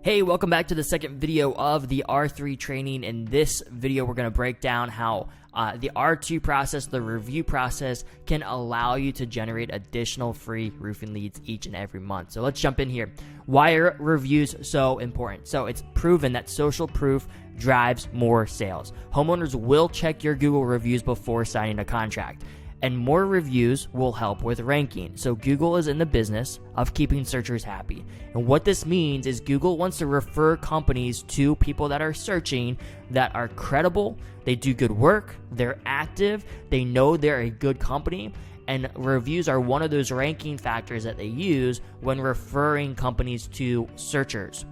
Hey, welcome back to the second video of the R3 training. In this video, we're going to break down how the R2 process, the review process, can allow you to generate additional free roofing leads each and every month. So let's jump in here. Why are reviews so important? So it's proven that social proof drives more sales. Homeowners will check your Google reviews before signing a contract. And more reviews will help with ranking. So Google is in the business of keeping searchers happy. And what this means is Google wants to refer companies to people that are searching that are credible, they do good work, they're active, they know they're a good company, and reviews are one of those ranking factors that they use when referring companies to searchers.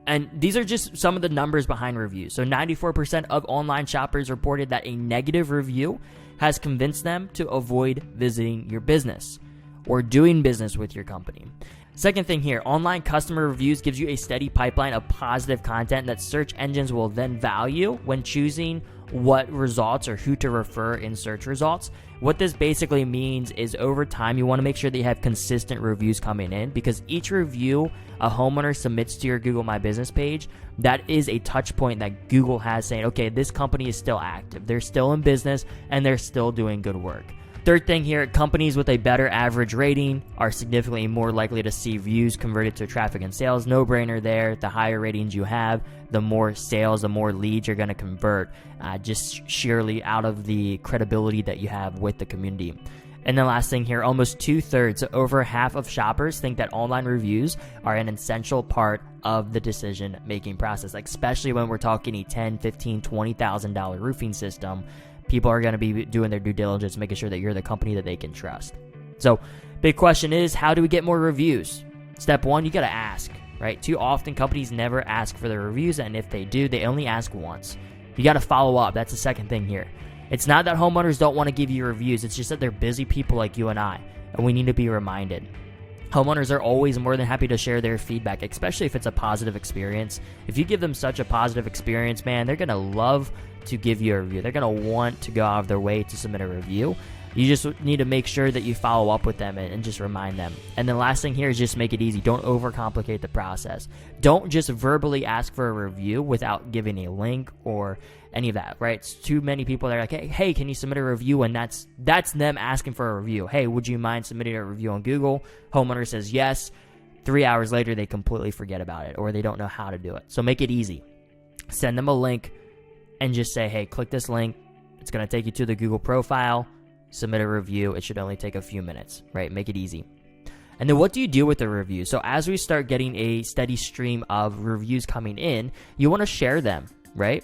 And these are just some of the numbers behind reviews. So 94% of online shoppers reported that a negative review has convinced them to avoid visiting your business or doing business with your company. Second thing here, online customer reviews gives you a steady pipeline of positive content that search engines will then value when choosing what results or who to refer in search results. What this basically means is over time, you want to make sure that you have consistent reviews coming in, because each review a homeowner submits to your Google My Business page, that is a touch point that Google has saying, okay, this company is still active, they're still in business, and they're still doing good work. Third thing here, companies with a better average rating are significantly more likely to see views converted to traffic and sales. No brainer there. The higher ratings you have, the more sales, the more leads you're going to convert, just sheerly out of the credibility that you have with the community. And the last thing here, almost 2/3, so over half of shoppers think that online reviews are an essential part of the decision-making process, especially when we're talking a $10,000, $15,000, $20,000 roofing system. People are going to be doing their due diligence, making sure that you're the company that they can trust. So big question is, how do we get more reviews? Step one, you got to ask, right? Too often companies never ask for the reviews, and if they do, they only ask once. You got to follow up. That's the second thing here. It's not that homeowners don't want to give you reviews. It's just that they're busy people like you and I, and we need to be reminded. Homeowners are always more than happy to share their feedback, especially if it's a positive experience. If you give them such a positive experience, man, they're going to love to give you a review. They're going to want to go out of their way to submit a review. You just need to make sure that you follow up with them and just remind them. And the last thing here is just make it easy. Don't overcomplicate the process. Don't just verbally ask for a review without giving a link or any of that, right? It's too many people that are like, hey, can you submit a review? And that's them asking for a review. Hey, would you mind submitting a review on Google? Homeowner says yes. 3 hours later, they completely forget about it, or they don't know how to do it. So make it easy. Send them a link and just say, hey, click this link. It's going to take you to the Google profile. Submit a review. It should only take a few minutes, right? Make it easy. And then what do you do with the review? So as we start getting a steady stream of reviews coming in, you want to share them, right?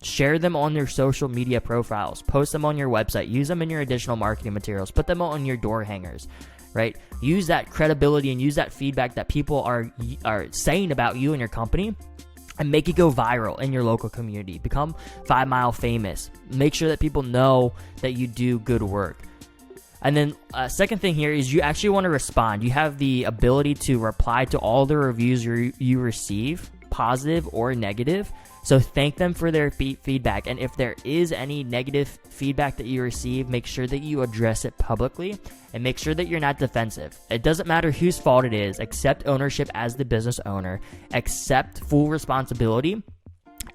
Share them on your social media profiles. Post them on your website. Use them in your additional marketing materials. Put them on your door hangers, right? Use that credibility and use that feedback that people are saying about you and your company, and make it go viral in your local community. Become 5 Mile famous. Make sure that people know that you do good work. And then second thing here is you actually want to respond. You have the ability to reply to all the reviews you receive, positive or negative. So thank them for their feedback. And if there is any negative feedback that you receive, make sure that you address it publicly and make sure that you're not defensive. It doesn't matter whose fault it is. Accept ownership as the business owner. Accept full responsibility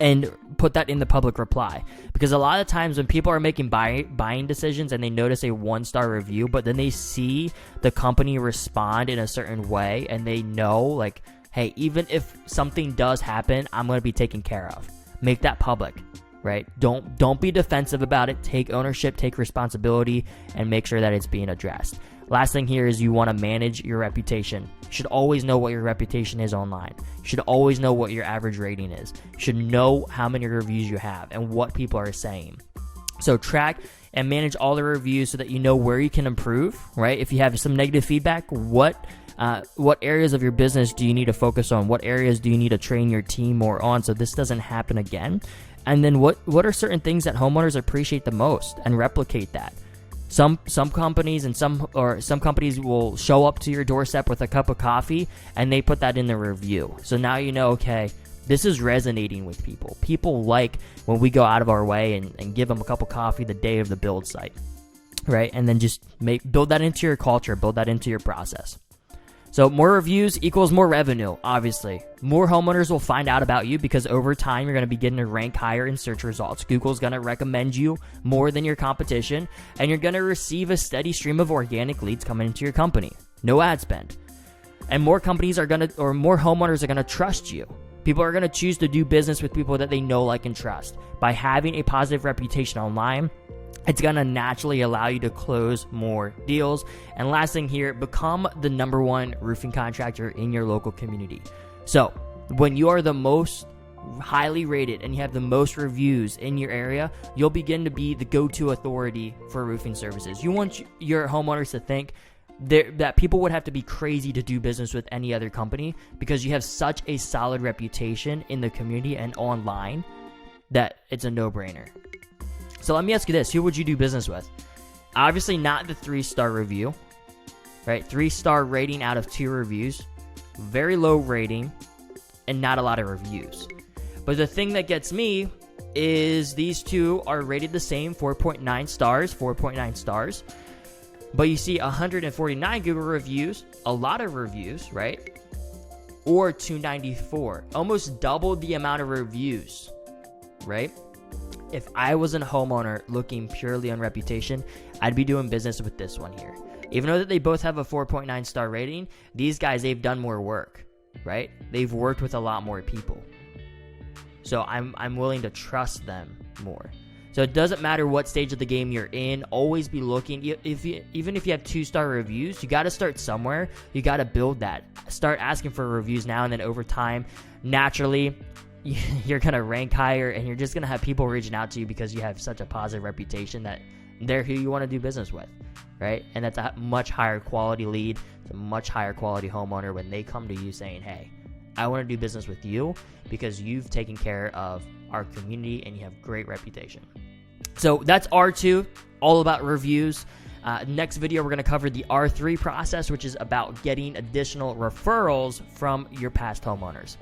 and put that in the public reply. Because a lot of times when people are making buying decisions and they notice a 1-star review, but then they see the company respond in a certain way and they know, like, hey, even if something does happen, I'm going to be taken care of. Make that public, right? Don't be defensive about it. Take ownership, take responsibility, and make sure that it's being addressed. Last thing here is you want to manage your reputation. You should always know what your reputation is online. You should always know what your average rating is. You should know how many reviews you have and what people are saying. So track and manage all the reviews so that you know where you can improve, right? If you have some negative feedback, what areas of your business do you need to focus on? What areas do you need to train your team more on so this doesn't happen again? And then what are certain things that homeowners appreciate the most, and replicate that. Some companies and some companies will show up to your doorstep with a cup of coffee and they put that in the review. So now you know, okay, this is resonating with people. People like when we go out of our way and give them a cup of coffee the day of the build site, right? And then just build that into your culture, build that into your process. So more reviews equals more revenue, obviously. More homeowners will find out about you because over time you're going to be getting to rank higher in search results. Google's going to recommend you more than your competition, and you're going to receive a steady stream of organic leads coming into your company. No ad spend. And more companies are going to, or more homeowners are going to trust you. People are going to choose to do business with people that they know, like, and trust. By having a positive reputation online, it's going to naturally allow you to close more deals. And last thing here, become the #1 roofing contractor in your local community. So when you are the most highly rated and you have the most reviews in your area, you'll begin to be the go-to authority for roofing services. You want your homeowners to think that people would have to be crazy to do business with any other company because you have such a solid reputation in the community and online that it's a no-brainer. So let me ask you this. Who would you do business with? Obviously not the 3-star review, right? 3-star rating out of 2 reviews. Very low rating and not a lot of reviews. But the thing that gets me is these two are rated the same, 4.9 stars. But you see 149 Google reviews, a lot of reviews, right? Or 294, almost double the amount of reviews, right? If I was a homeowner looking purely on reputation, I'd be doing business with this one here. Even though that they both have a 4.9 star rating, these guys, they've done more work, right? They've worked with a lot more people. So I'm willing to trust them more. So it doesn't matter what stage of the game you're in, always be looking. Even if you have 2-star reviews, you got to start somewhere. You got to build that. Start asking for reviews now, and then over time, naturally, you're going to rank higher, and you're just going to have people reaching out to you because you have such a positive reputation that they're who you want to do business with, right? And that's a much higher quality lead. It's a much higher quality homeowner when they come to you saying, hey, I want to do business with you because you've taken care of our community and you have great reputation. So that's R2, all about reviews. Next video, we're going to cover the R3 process, which is about getting additional referrals from your past homeowners.